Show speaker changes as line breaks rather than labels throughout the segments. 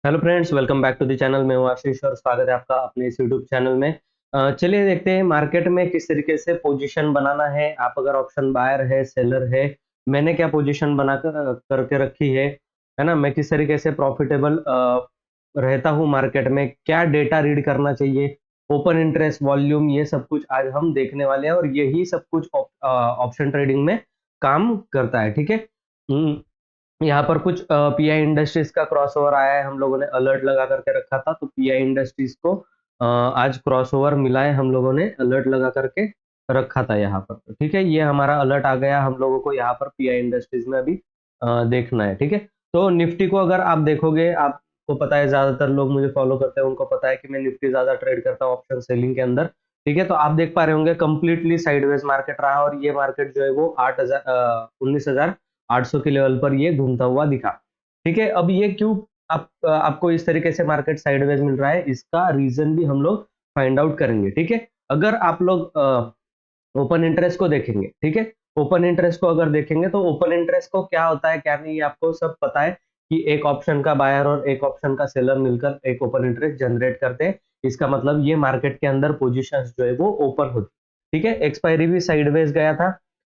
Hello friends, welcome back to the channel. मैं हूं आशीष और स्वागत है आपका अपने इस यूट्यूब चैनल में। चलिए देखते हैं मार्केट में किस तरीके से पोजीशन बनाना है। आप अगर ऑप्शन बायर है, सेलर है, मैंने क्या पोजीशन बना कर करके रखी है ना। मैं किस तरीके से प्रॉफिटेबल रहता हूं मार्केट में, क्या डेटा रीड करना चाहिए, ओपन इंटरेस्ट, वॉल्यूम, ये सब कुछ आज हम देखने वाले हैं और यही सब कुछ ऑप्शन ट्रेडिंग में काम करता है। ठीक है। यहाँ पर कुछ पीआई इंडस्ट्रीज का क्रॉसओवर आया है, हम लोगों ने अलर्ट लगा करके रखा था, तो पीआई इंडस्ट्रीज को आज क्रॉसओवर मिला है, हम लोगों ने अलर्ट लगा करके रखा था यहाँ पर। तो ठीक है, ये हमारा अलर्ट आ गया, हम लोगों को यहाँ पर पीआई इंडस्ट्रीज में अभी देखना है। ठीक है। तो निफ्टी को अगर आप देखोगे, आपको पता है, ज्यादातर लोग मुझे फॉलो करते हैं, उनको पता है कि मैं निफ्टी ज्यादा ट्रेड करता हूँ ऑप्शन सेलिंग के अंदर। ठीक है। तो आप देख पा रहे होंगे कंप्लीटली साइडवेज मार्केट रहा और ये मार्केट जो है वो 19,800 के लेवल पर ये घूमता हुआ दिखा। ठीक है। अब ये क्यों आपको इस तरीके से मार्केट साइडवेज मिल रहा है, इसका रीजन भी हम लोग फाइंड आउट करेंगे। ठीक है। अगर आप लोग ओपन इंटरेस्ट को देखेंगे, ठीक है, ओपन इंटरेस्ट को अगर देखेंगे तो ओपन इंटरेस्ट को क्या होता है क्या नहीं, ये आपको सब पता है कि एक ऑप्शन का बायर और एक ऑप्शन का सेलर मिलकर एक ओपन इंटरेस्ट जनरेट करते हैं। इसका मतलब ये मार्केट के अंदर पोजीशंस जो है वो ओपन होती। ठीक है। एक्सपायरी भी साइडवेज गया था,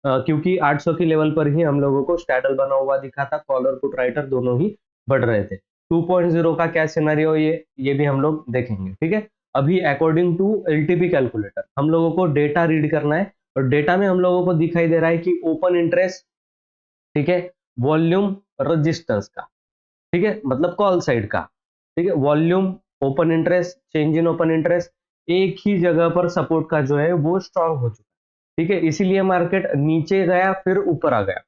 क्योंकि 800 की लेवल पर ही हम लोगों को स्टैडल बना हुआ दिखा था, कॉल और पुट राइटर दोनों ही बढ़ रहे थे। 2.0 का क्या सिनेरियो, ये भी हम लोग देखेंगे। ठीक है। अभी अकॉर्डिंग टू एलटीपी कैलकुलेटर हम लोगों को डेटा रीड करना है और डेटा में हम लोगों को दिखाई दे रहा है कि ओपन इंटरेस्ट, ठीक है, वॉल्यूम, रजिस्टेंस का, ठीक है, मतलब कॉल साइड का, ठीक है, volume, open interest, change in open interest एक ही जगह पर सपोर्ट का जो है वो स्ट्रांग हो चुका है। ठीक है। इसीलिए मार्केट नीचे गया फिर ऊपर आ गया।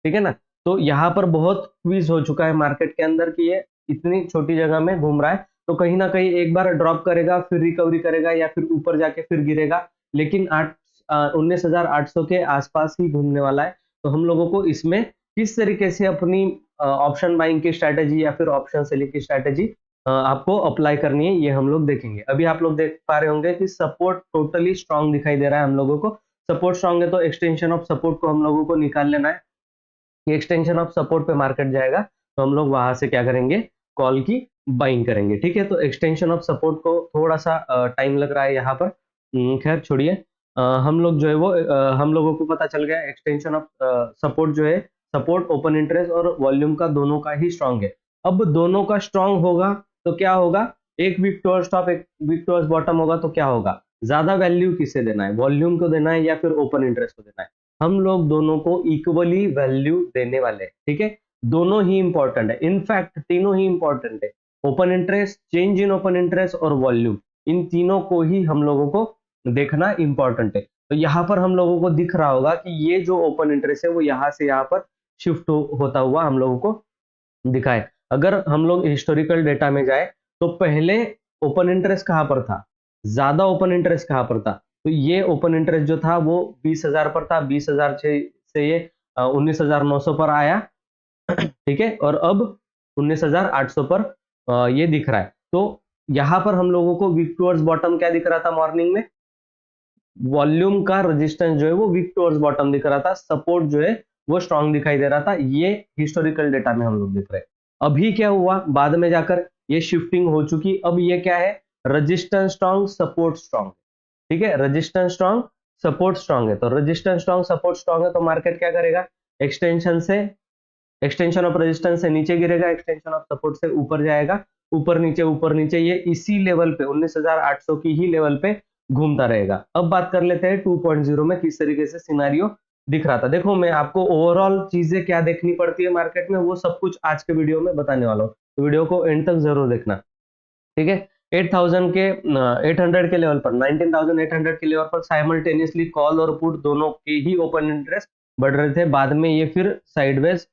ठीक है ना। तो यहाँ पर बहुत क्विज हो चुका है मार्केट के अंदर कि ये इतनी छोटी जगह में घूम रहा है, तो कहीं ना कहीं एक बार ड्रॉप करेगा, फिर रिकवरी करेगा या फिर ऊपर जाके फिर गिरेगा, लेकिन 19,800 के आसपास ही घूमने वाला है। तो हम लोगों को इसमें किस तरीके से अपनी ऑप्शन बाइंग की स्ट्रैटेजी या फिर ऑप्शन सेलिंग की स्ट्रैटेजी आपको अप्लाई करनी है, ये हम लोग देखेंगे। अभी आप लोग देख पा रहे होंगे कि सपोर्ट टोटली स्ट्रांग दिखाई दे रहा है हम लोगों को। सपोर्ट स्ट्रांग है तो एक्सटेंशन ऑफ सपोर्ट को हम लोगों को निकाल लेना है कि एक्सटेंशन ऑफ सपोर्ट पे मार्केट जाएगा, तो हम लोग वहां से क्या करेंगे, कॉल की बाइंग करेंगे। ठीक है। तो एक्सटेंशन ऑफ सपोर्ट को थोड़ा सा टाइम लग रहा है यहाँ पर, खैर छोड़िए। हम लोग जो है वो हम लोगों को पता चल गया एक्सटेंशन ऑफ सपोर्ट जो है, सपोर्ट ओपन इंटरेस्ट और वॉल्यूम का दोनों का ही स्ट्रांग है। अब दोनों का स्ट्रांग होगा तो क्या होगा, एक वीक टूअर्स टॉप एक वीक टूअर्स बॉटम होगा, तो क्या होगा, ज्यादा वैल्यू किसे देना है, वॉल्यूम को देना है या फिर ओपन इंटरेस्ट को देना है। हम लोग दोनों को इक्वली वैल्यू देने वाले हैं। ठीक है। दोनों ही इंपॉर्टेंट है, इनफैक्ट तीनों ही इंपॉर्टेंट है। Open interest, change in open interest और वॉल्यूम, इन तीनों को ही हम लोगों को देखना इंपॉर्टेंट है। तो यहाँ पर हम लोगों को दिख रहा होगा कि ये जो ओपन इंटरेस्ट है वो यहाँ से यहाँ पर शिफ्ट होता हुआ हम लोगों को दिखा है। अगर हम लोग हिस्टोरिकल डेटा में जाए तो पहले ओपन इंटरेस्ट कहाँ पर था, ज्यादा ओपन इंटरेस्ट कहाँ पर था, तो ये ओपन इंटरेस्ट जो था वो 20,000 पर था, 20,000 से ये 19,900 पर आया। ठीक है। और अब 19,800 पर ये दिख रहा है। तो यहाँ पर हम लोगों को वीक टूवर्ड्स बॉटम क्या दिख रहा था मॉर्निंग में, वॉल्यूम का रेजिस्टेंस जो है वो वीक टूवर्ड्स बॉटम दिख रहा था, सपोर्ट जो है वो स्ट्रांग दिखाई दे रहा था। ये हिस्टोरिकल डेटा में हम लोग देख रहे हैं। अभी क्या हुआ, बाद में जाकर ये शिफ्टिंग हो चुकी, अब ये क्या है, रेजिस्टेंस स्ट्रांग, सपोर्ट स्ट्रांग। ठीक है। रेजिस्टेंस स्ट्रांग, सपोर्ट स्ट्रांग है, तो रेजिस्टेंस स्ट्रांग, सपोर्ट स्ट्रांग है, तो मार्केट क्या करेगा, एक्सटेंशन से, एक्सटेंशन ऑफ रेजिस्टेंस से नीचे गिरेगा, एक्सटेंशन ऑफ सपोर्ट से ऊपर जाएगा, ऊपर नीचे ये इसी लेवल पे 19,800 की ही लेवल पे घूमता रहेगा। अब बात कर लेते हैं 2.0 में किस तरीके से सिनारियो दिख रहा था। देखो, मैं आपको ओवरऑल चीजें क्या देखनी पड़ती है मार्केट में वो सब कुछ आज के वीडियो में बताने वाला हूँ, तो वीडियो को एंड तक जरूर देखना। ठीक है। 8,000 के 800 के लेवल पर, 19,800 के लेवल पर साइमल्टेनियसली कॉल और पुट दोनों के ही ओपन इंटरेस्ट बढ़ रहे थे। बाद में ये फिर साइडवेज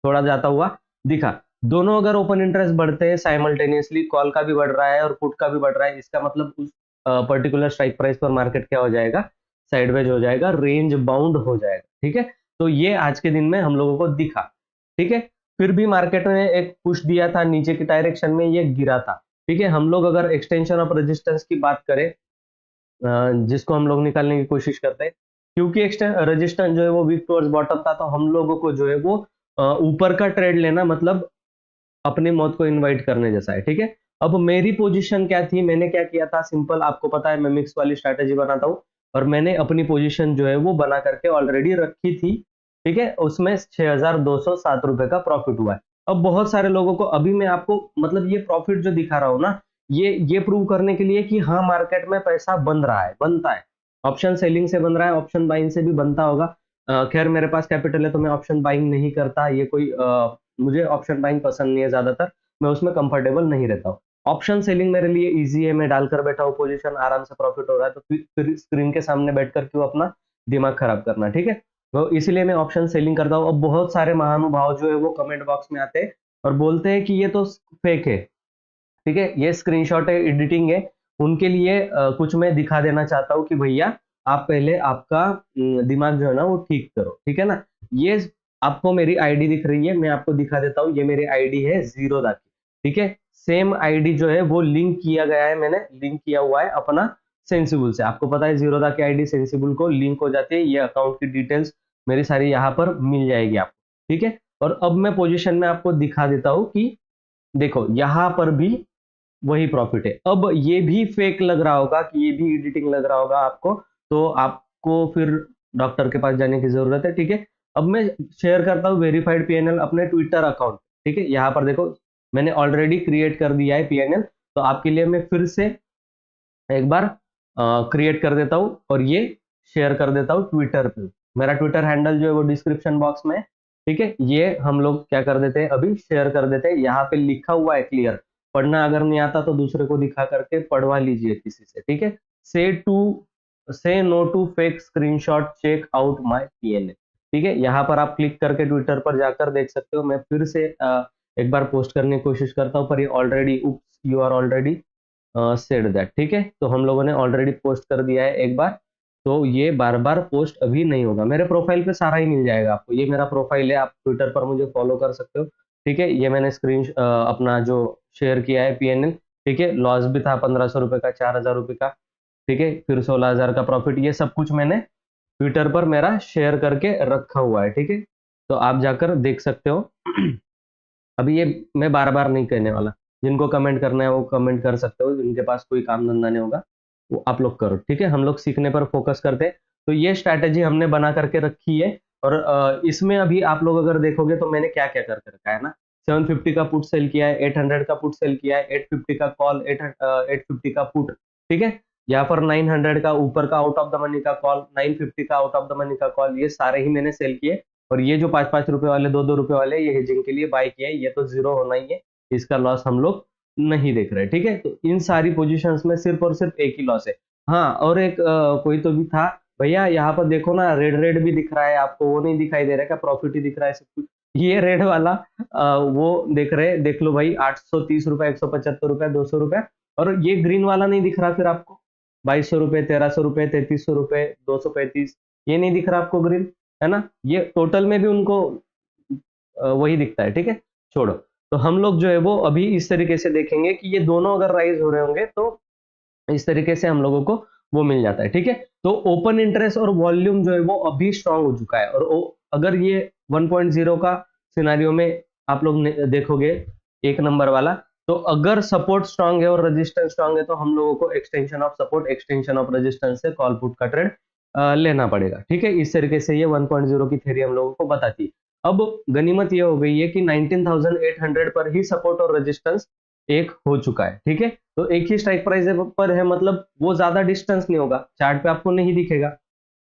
थोड़ा जाता हुआ दिखा। दोनों अगर ओपन इंटरेस्ट बढ़ते हैं साइमल्टेनियसली, कॉल का भी बढ़ रहा है और पुट का भी बढ़ रहा है, इसका मतलब उस पर्टिकुलर स्ट्राइक प्राइस पर मार्केट क्या हो जाएगा, साइडवेज हो जाएगा, रेंज बाउंड हो जाएगा। ठीक है। तो ये आज के दिन में हम लोगों को दिखा। ठीक है। फिर भी मार्केट ने एक पुश दिया था नीचे की डायरेक्शन में, ये गिरा था। ठीक है। हम लोग अगर एक्सटेंशन ऑफ रेजिस्टेंस की बात करें, जिसको हम लोग निकालने की कोशिश करते हैं, क्योंकि रेजिस्टेंस जो है वो वीक टुवर्ड्स बॉटम था, तो हम लोगों को जो है वो ऊपर का ट्रेड लेना, मतलब अपनी मौत को इनवाइट करने जैसा है, ठीक है। अब मेरी पोजीशन क्या थी, मैंने क्या किया था, सिंपल आपको पता है मैं मिक्स वाली स्ट्रैटेजी बनाता हूँ, और मैंने अपनी पोजीशन जो है वो बना करके ऑलरेडी रखी थी, ठीक है। उसमें 6,207 रुपए का प्रॉफिट हुआ है। अब बहुत सारे लोगों को, अभी मैं आपको मतलब ये प्रॉफिट जो दिखा रहा हूँ ना, ये प्रूव करने के लिए कि हाँ मार्केट में पैसा बन रहा है, बनता है, ऑप्शन सेलिंग से बन रहा है, ऑप्शन बाइंग से भी बनता होगा। खैर मेरे पास कैपिटल है तो मैं ऑप्शन बाइंग नहीं करता, ये कोई मुझे ऑप्शन बाइंग पसंद नहीं है, ज्यादातर मैं उसमें कंफर्टेबल नहीं रहता हूँ। ऑप्शन सेलिंग मेरे लिए इजी है, मैं डालकर बैठा हूँ पोजीशन, आराम से प्रॉफिट हो रहा है, तो फिर स्क्रीन के सामने बैठकर क्यों अपना दिमाग खराब करना, ठीक है। तो इसीलिए मैं ऑप्शन सेलिंग करता हूँ। अब बहुत सारे महानुभाव जो है वो कमेंट बॉक्स में आते हैं और बोलते हैं कि ये तो फेक है, ठीक है, ये स्क्रीनशॉट है, एडिटिंग है। उनके लिए कुछ मैं दिखा देना चाहता हूँ कि भैया आप पहले आपका दिमाग जो है ना वो ठीक करो, ठीक है ना। ये आपको मेरी आईडी दिख रही है, मैं आपको दिखा देता हूँ, ये मेरी आईडी है जीरोधा की, ठीक है। सेम आईडी जो है वो लिंक किया गया है, मैंने लिंक किया हुआ है अपना सेंसिबल से। आपको पता है जीरोधा की आईडी सेंसिबल को लिंक हो जाती है, ये अकाउंट की डिटेल्स मेरी सारी यहाँ पर मिल जाएगी आपको, ठीक है। और अब मैं पोजिशन में आपको दिखा देता हूँ कि देखो यहाँ पर भी वही प्रॉफिट है। अब ये भी फेक लग रहा होगा, कि ये भी एडिटिंग लग रहा होगा आपको, तो आपको फिर डॉक्टर के पास जाने की जरूरत है, ठीक है। अब मैं शेयर करता हूँ वेरीफाइड पीएनएल अपने ट्विटर अकाउंट, ठीक है। यहाँ पर देखो मैंने ऑलरेडी क्रिएट कर दिया है पीएनएल, तो आपके लिए मैं फिर से एक बार क्रिएट कर देता हूँ और ये शेयर कर देता हूँ ट्विटर पे। मेरा ट्विटर हैंडल जो है वो डिस्क्रिप्शन बॉक्स में है, ठीक है। ये हम लोग क्या कर देते हैं, अभी शेयर कर देते हैं। यहाँ पे लिखा हुआ है क्लियर, पढ़ना अगर नहीं आता तो दूसरे को दिखा करके पढ़वा लीजिए किसी से, ठीक है। Say no to fake screenshot, check out my PNL, ठीक है। यहाँ पर आप क्लिक करके ट्विटर पर जाकर देख सकते हो। मैं फिर से एक बार पोस्ट करने की कोशिश करता हूँ, पर ये already you are already said that, ठीक है। तो हम लोगों ने ऑलरेडी पोस्ट कर दिया है एक बार, तो ये बार बार पोस्ट अभी नहीं होगा। मेरे प्रोफाइल पे सारा ही मिल जाएगा आपको, ये मेरा प्रोफाइल है, आप ट्विटर पर मुझे फॉलो कर सकते हो, ठीक है। ये मैंने अपना जो शेयर किया है पीएनएल, ठीक है। लॉस भी था 1,500 रुपए का, 4,000 रुपए का, ठीक है, फिर 16,000 का प्रॉफिट, ये सब कुछ मैंने ट्विटर पर मेरा शेयर करके रखा हुआ है, ठीक है। तो आप जाकर देख सकते हो। अभी ये मैं बार बार नहीं कहने वाला, जिनको कमेंट करना है वो कमेंट कर सकते हो, जिनके पास कोई काम धंधा नहीं होगा वो आप लोग करो, ठीक है। हम लोग सीखने पर फोकस करते हैं। तो ये स्ट्रैटेजी हमने बना करके रखी है, और इसमें अभी आप लोग अगर देखोगे तो मैंने क्या क्या करके रखा है ना, 750 का पुट सेल किया है, 800 का पुट सेल किया है, 850 का कॉल, 850 का पुट, ठीक है। यहाँ पर 900 का ऊपर का आउट ऑफ द मनी का कॉल, 950 का आउट ऑफ द मनी का कॉल, ये सारे ही मैंने सेल किए। और ये जो 5-5 रुपए वाले, 2-2 रुपए वाले, ये हेजिंग के लिए बाय किया है, ये तो जीरो होना ही है, इसका लॉस हम लोग नहीं देख रहे, ठीक है। तो इन सारी पोजीशंस में सिर्फ और सिर्फ एक ही लॉस है। हाँ, और एक कोई तो भी था, भैया यहाँ पर देखो ना रेड रेड भी दिख रहा है आपको, वो नहीं दिखाई दे रहा है क्या, प्रॉफिट ही दिख रहा है सब कुछ। ये रेड वाला वो देख लो भाई, 830 रुपए, 175 रुपए, 200 रुपए। और ये ग्रीन वाला नहीं दिख रहा फिर आपको, 2200 रुपए, 1300 रुपए, 3300 रुपए, 235, ये नहीं दिख रहा आपको ग्रीन, है ना। ये टोटल में भी उनको वही दिखता है, ठीक है। छोड़ो, तो हम लोग जो है वो अभी इस तरीके से देखेंगे कि ये दोनों अगर राइज हो रहे होंगे तो इस तरीके से हम लोगों को वो मिल जाता है, ठीक है। तो ओपन इंटरेस्ट और वॉल्यूम जो है वो अभी स्ट्रांग हो चुका है, और अगर ये 1.0 का सिनारियो में आप लोग देखोगे, एक नंबर वाला, तो अगर सपोर्ट स्ट्रांग है और रेजिस्टेंस स्ट्रांग है तो हम लोगों को extension of support, extension of resistance से कॉल पुट का ट्रेड लेना पड़ेगा, ठीक है। इस तरीके से ये 1.0 की थ्योरी हम लोगों को बताती है। अब गनीमत ये हो गई है कि 19,800 पर ही सपोर्ट और रेजिस्टेंस एक हो चुका है, ठीक है। तो एक ही स्ट्राइक प्राइस पर है, मतलब वो ज्यादा डिस्टेंस नहीं होगा, चार्ट पे आपको नहीं दिखेगा,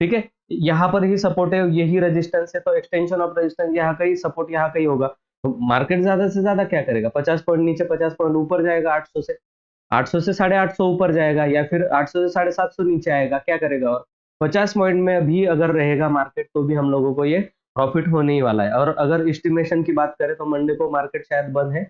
ठीक है। यहाँ पर ही सपोर्ट है, यही रेजिस्टेंस है, तो एक्सटेंशन ऑफ रेजिस्टेंस यहाँ का ही, सपोर्ट यहाँ का ही होगा। तो मार्केट ज्यादा से ज्यादा क्या करेगा, 50 पॉइंट नीचे, 50 पॉइंट ऊपर जाएगा, 800 से, 800 से 850 ऊपर जाएगा, या फिर 800 से 750 नीचे आएगा, क्या करेगा। और 50 पॉइंट में भी अगर रहेगा मार्केट तो भी हम लोगों को ये प्रॉफिट होने ही वाला है। और अगर एस्टिमेशन की बात करें तो मंडे को मार्केट शायद बंद है,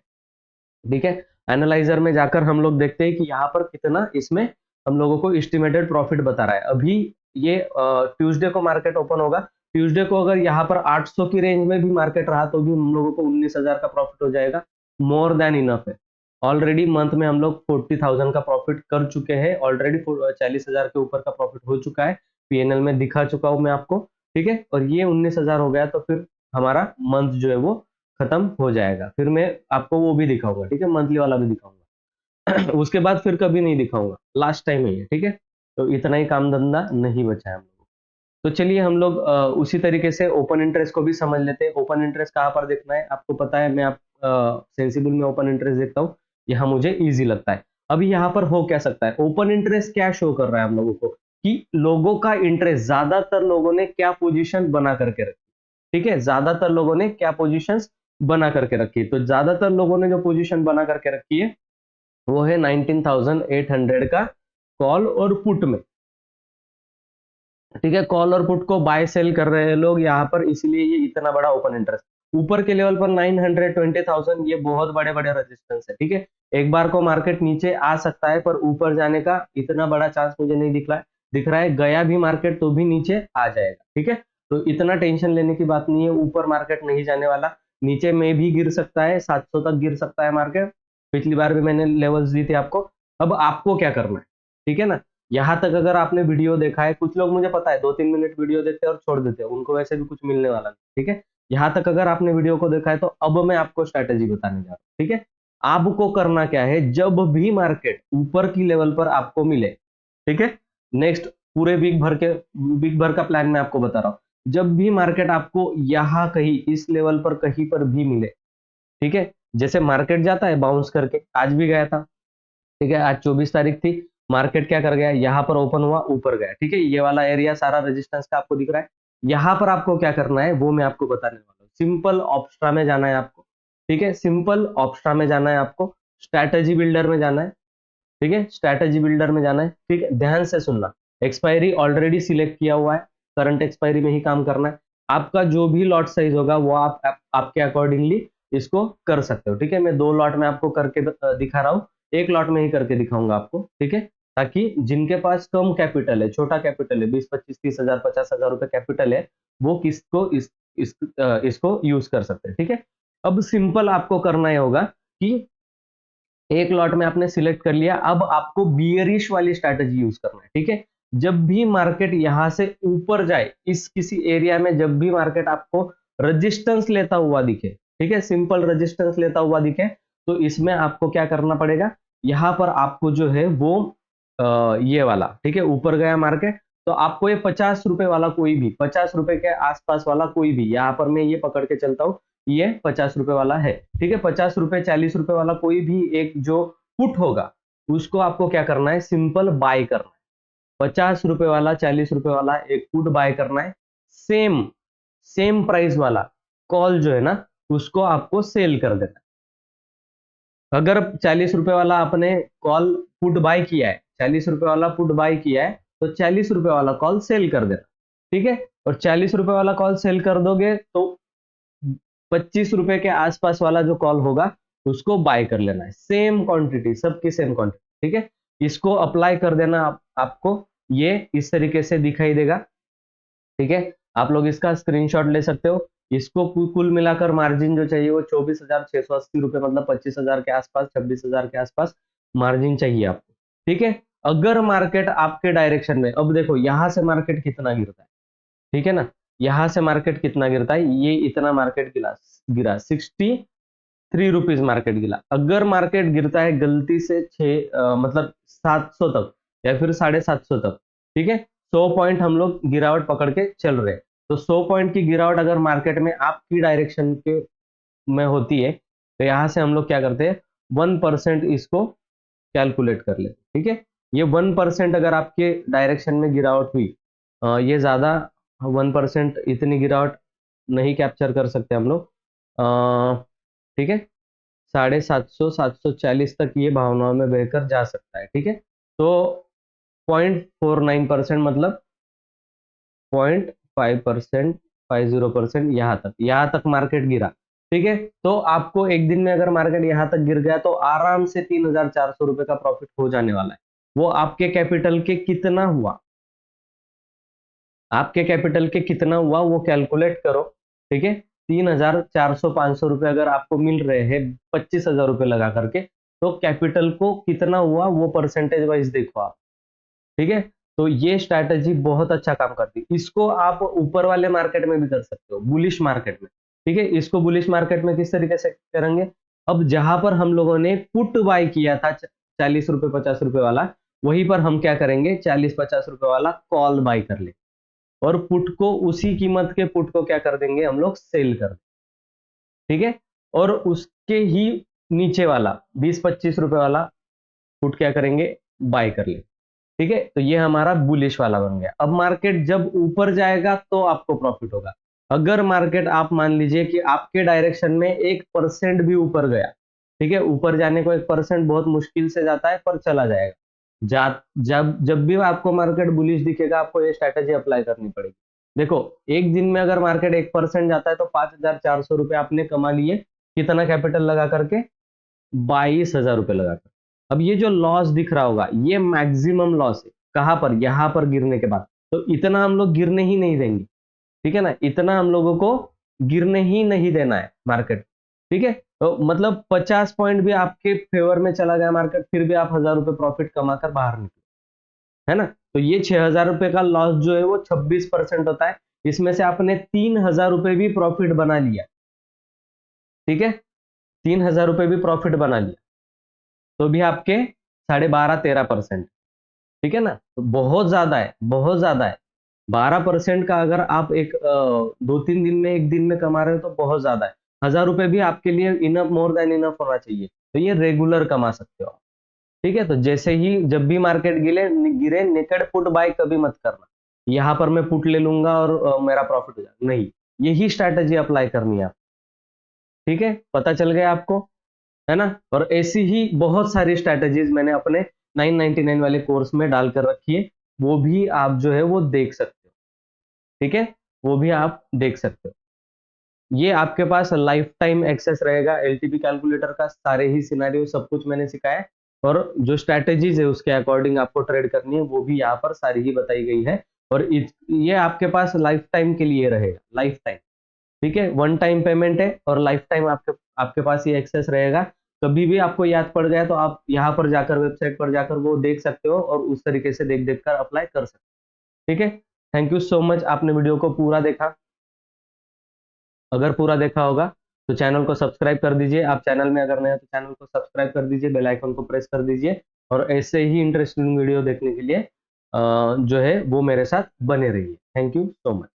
ठीक है। एनालाइजर में जाकर हम लोग देखते हैं कि यहाँ पर कितना इसमें हम लोगों को एस्टिमेटेड प्रॉफिट बता रहा है। अभी ये ट्यूसडे को मार्केट ओपन होगा, ट्यूसडे को अगर यहाँ पर 800 की रेंज में भी मार्केट रहा तो भी हम लोगों को 19,000 का प्रॉफिट हो जाएगा, मोर देन इनफ है। ऑलरेडी मंथ में हम लोग 40,000 का प्रॉफिट कर चुके हैं, ऑलरेडी 40,000 के ऊपर का प्रॉफिट हो चुका है, पीएनएल में दिखा चुका हूं मैं आपको, ठीक है। और ये 19,000 हो गया तो फिर हमारा मंथ जो है वो खत्म हो जाएगा। फिर मैं आपको वो भी दिखाऊंगा, ठीक है, मंथली वाला भी दिखाऊंगा। उसके बाद फिर कभी नहीं दिखाऊंगा, लास्ट टाइम है ये, ठीक है। तो इतना ही काम धंधा नहीं बचा है हम लोग। तो चलिए हम लोग उसी तरीके से ओपन इंटरेस्ट को भी समझ लेते हैं। ओपन इंटरेस्ट कहाँ पर देखना है आपको पता है, मैं आप सेंसिबल में ओपन इंटरेस्ट देखता हूँ, यहाँ मुझे इजी लगता है। अभी यहाँ पर हो क्या सकता है, ओपन इंटरेस्ट क्या शो कर रहा है हम लोगों को, कि लोगों का इंटरेस्ट, ज्यादातर लोगों ने क्या पोजीशन बना करके रखी, ठीक है, ज्यादातर लोगों ने क्या पोजीशंस बना करके रखी। तो ज्यादातर लोगों ने जो पोजीशन बना करके रखी है वो है 19,800 का कॉल और पुट में, ठीक है। कॉल और पुट को बाय सेल कर रहे हैं लोग यहाँ पर, इसलिए ये इतना बड़ा ओपन इंटरेस्ट। ऊपर के लेवल पर 920,000 ये बहुत बड़े बड़े रेजिस्टेंस है, ठीक है। एक बार को मार्केट नीचे आ सकता है, पर ऊपर जाने का इतना बड़ा चांस मुझे नहीं दिख रहा है। गया भी मार्केट तो भी नीचे आ जाएगा, ठीक है। तो इतना टेंशन लेने की बात नहीं है, ऊपर मार्केट नहीं जाने वाला, नीचे में भी गिर सकता है, 700 तक गिर सकता है मार्केट। पिछली बार भी मैंने लेवल्स दी थी आपको। अब आपको क्या करना है, ठीक है ना। यहाँ तक अगर आपने वीडियो देखा है, कुछ लोग मुझे पता है 2-3 मिनट वीडियो देखते हैं और छोड़ देते हैं, उनको वैसे भी कुछ मिलने वाला नहीं, ठीक है। यहाँ तक अगर आपने वीडियो को देखा है तो अब मैं आपको स्ट्रैटेजी बताने जा रहा हूँ, ठीक है। आपको करना क्या है, जब भी मार्केट ऊपर की लेवल पर आपको मिले, ठीक है, नेक्स्ट पूरे वीक भर का प्लान मैं आपको बता रहा हूँ। जब भी मार्केट आपको यहाँ कहीं इस लेवल पर कहीं पर भी मिले, ठीक है, जैसे मार्केट जाता है बाउंस करके, आज भी गया था, ठीक है, आज 24 तारीख थी, मार्केट क्या कर गया, यहाँ पर ओपन हुआ, ऊपर गया, ठीक है। ये वाला एरिया सारा रेजिस्टेंस का आपको दिख रहा है। यहाँ पर आपको क्या करना है वो मैं आपको बताने वाला हूँ। सिंपल ऑप्स्ट्रा में जाना है आपको, ठीक है, सिंपल ऑप्स्ट्रा में जाना है आपको, स्ट्रैटेजी बिल्डर में जाना है, ठीक है, स्ट्रैटेजी बिल्डर में जाना है, ठीक है। ध्यान से सुनना, एक्सपायरी ऑलरेडी सिलेक्ट किया हुआ है, करंट एक्सपायरी में ही काम करना है। आपका जो भी लॉट साइज होगा वो आपके अकॉर्डिंगली इसको कर सकते हो, ठीक है। मैं 2 लॉट में आपको करके दिखा रहा हूँ, एक लॉट में ही करके दिखाऊंगा आपको, ठीक है, ताकि जिनके पास कम कैपिटल है, छोटा कैपिटल है, 20-25-30 हजार 50 हजार रुपए कैपिटल है, वो इसको यूज कर सकते हैं, ठीक है। अब सिंपल आपको करना ही होगा कि एक लॉट में आपने सिलेक्ट कर लिया, अब आपको बियरिश वाली स्ट्रैटेजी यूज करना है, ठीक है। जब भी मार्केट यहां से ऊपर जाए, इस किसी एरिया में जब भी मार्केट आपको रेजिस्टेंस लेता हुआ दिखे, ठीक है, सिंपल रेजिस्टेंस लेता हुआ दिखे, तो इसमें आपको क्या करना पड़ेगा, यहां पर आपको जो है वो ये वाला, ठीक है, ऊपर गया मार्केट, तो आपको ये 50 रुपए वाला कोई भी, 50 रुपए के आसपास वाला कोई भी, यहाँ पर मैं ये पकड़ के चलता हूँ, ये 50 रुपए वाला है, ठीक है, 50 रुपए 40 रुपए वाला कोई भी एक जो पुट होगा, उसको आपको क्या करना है, सिंपल बाय करना है। 50 रुपए वाला 40 रुपए वाला एक पुट बाय करना है। सेम सेम प्राइस वाला कॉल जो है ना, उसको आपको सेल कर देना है। अगर 40 रुपए वाला आपने कॉल पुट बाय किया है, 40 रुपए वाला पुट बाय किया है, तो 40 रुपए वाला कॉल सेल कर देना, ठीक है। और 40 रुपए वाला कॉल सेल कर दोगे तो 25 रुपए के आसपास वाला जो कॉल होगा उसको बाय कर लेना है, सेम क्वांटिटी, सबकी सेम क्वांटिटी, ठीक है। इसको अप्लाई कर देना आपको, ये इस तरीके से दिखाई देगा, ठीक है। आप लोग इसका स्क्रीनशॉट ले सकते हो। इसको कुल मिलाकर मार्जिन जो चाहिए वो 24,680 रुपए, मतलब 25 हजार के आसपास, 26 हजार के आसपास मार्जिन चाहिए आपको, ठीक है। अगर मार्केट आपके डायरेक्शन में, अब देखो यहां से मार्केट कितना गिरता है, ठीक है ना, यहां से मार्केट कितना गिरता है, ये इतना मार्केट गिरा 63 रुपीज मार्केट गिरा। अगर मार्केट गिरता है गलती से मतलब 700 तक या फिर 750 तक, ठीक है, 100 पॉइंट हम लोग गिरावट पकड़ के चल रहे हैं, तो 100 पॉइंट की गिरावट अगर मार्केट में आपकी डायरेक्शन के में होती है, तो यहां से हम लोग क्या करते हैं, 1% इसको कैलकुलेट कर लेते, ठीक है। ये 1% अगर आपके डायरेक्शन में गिरावट हुई, ये ज्यादा 1% इतनी गिरावट नहीं कैप्चर कर सकते हम लोग, ठीक है, 750 740 तक ये भावनाओं में बहकर जा सकता है, ठीक है। तो 0.49% मतलब 0.5%, 50% यहाँ तक मार्केट गिरा, ठीक है। तो आपको एक दिन में अगर मार्केट यहाँ तक गिर गया तो आराम से 3,400 रुपए का प्रॉफिट हो जाने वाला है। वो आपके कैपिटल के कितना हुआ, आपके कैपिटल के कितना हुआ वो कैलकुलेट करो, ठीक है। 3,400 500 रुपए अगर आपको मिल रहे हैं 25,000 रुपए लगा करके, तो कैपिटल को कितना हुआ वो परसेंटेज वाइज देखो आप, ठीक है। तो ये स्ट्रैटेजी बहुत अच्छा काम करती है, इसको आप ऊपर वाले मार्केट में भी कर सकते हो, बुलिश मार्केट में, ठीक है, इसको बुलिश मार्केट में किस तरीके से करेंगे, अब जहां पर हम लोगों ने पुट बाय किया था 40 रुपए 50 रुपए वाला, वहीं पर हम क्या करेंगे 40-50 रुपए वाला कॉल बाय कर ले, और पुट को उसी कीमत के पुट को क्या कर देंगे हम लोग सेल कर देंगे। ठीक है, और उसके ही नीचे वाला 20-25 रुपए वाला पुट क्या करेंगे बाय कर ले। ठीक है, तो ये हमारा बुलिश वाला बन गया। अब मार्केट जब ऊपर जाएगा तो आपको प्रॉफिट होगा। अगर मार्केट आप मान लीजिए कि आपके डायरेक्शन में 1% भी ऊपर गया, ठीक है, ऊपर जाने को 1% बहुत मुश्किल से जाता है पर चला जाएगा। जब जब भी आपको मार्केट बुलिश दिखेगा आपको ये स्ट्रैटेजी अप्लाई करनी पड़ेगी। देखो, एक दिन में अगर मार्केट 1% जाता है तो 5,400 रुपए आपने कमा लिए, कितना कैपिटल लगा करके 22,000 रुपए लगाकर। अब ये जो लॉस दिख रहा होगा ये मैक्सिमम लॉस है, कहां पर, यहां पर गिरने के बाद। तो इतना हम लोग गिरने ही नहीं देंगे, ठीक है ना, इतना हम लोगों को गिरने ही नहीं देना है मार्केट। ठीक है, तो मतलब 50 पॉइंट भी आपके फेवर में चला गया मार्केट, फिर भी आप 1,000 रुपए प्रॉफिट कमाकर बाहर निकले, है ना। तो ये 6,000 रुपए का लॉस जो है वो 26% होता है, इसमें से आपने 3,000 रुपए भी प्रॉफिट बना लिया। ठीक है, 3,000 रुपए भी प्रॉफिट बना लिया तो भी आपके 12.5-13%। ठीक है ना, तो बहुत ज्यादा है, बहुत ज्यादा है। 12% का अगर आप एक 2-3 दिन में, एक दिन में कमा रहे हो तो बहुत ज्यादा है। 1,000 रुपए भी आपके लिए इनफ, मोर देन इनफ होना चाहिए, तो ये रेगुलर कमा सकते हो आप। ठीक है, तो जैसे ही जब भी मार्केट गिरे नेकेड पुट बाय कभी मत करना, यहाँ पर मैं पुट ले लूंगा और मेरा प्रॉफिट हो जाएगा, नहीं, यही स्ट्रैटेजी अप्लाई करनी है आप। ठीक है, पता चल गया आपको, है ना। और ऐसी ही बहुत सारी स्ट्रैटेजीज मैंने अपने 999 वाले कोर्स में डालकर रखी है, वो भी आप जो है वो देख सकते हो। ठीक है, वो भी आप देख सकते हो। ये आपके पास लाइफ टाइम एक्सेस रहेगा एलटीपी कैलकुलेटर का, सारे ही सिनेरियो सब कुछ मैंने सिखाया है, और जो स्ट्रैटेजीज है उसके अकॉर्डिंग आपको ट्रेड करनी है वो भी यहाँ पर सारी ही बताई गई है। और ये आपके पास लाइफ टाइम के लिए रहेगा, लाइफ टाइम। ठीक है, वन टाइम पेमेंट है और लाइफ टाइम आपके आपके पास ये एक्सेस रहेगा। कभी भी आपको याद पड़ गया तो आप यहाँ पर जाकर, वेबसाइट पर जाकर वो देख सकते हो और उस तरीके से देख देख कर अप्लाई कर सकते हो। ठीक है, थैंक यू सो मच, आपने वीडियो को पूरा देखा। अगर पूरा देखा होगा तो चैनल को सब्सक्राइब कर दीजिए, आप चैनल में अगर नए हो तो चैनल को सब्सक्राइब कर दीजिए, बेल आइकन को प्रेस कर दीजिए, और ऐसे ही इंटरेस्टिंग वीडियो देखने के लिए जो है वो मेरे साथ बने रहिए। Thank you so much.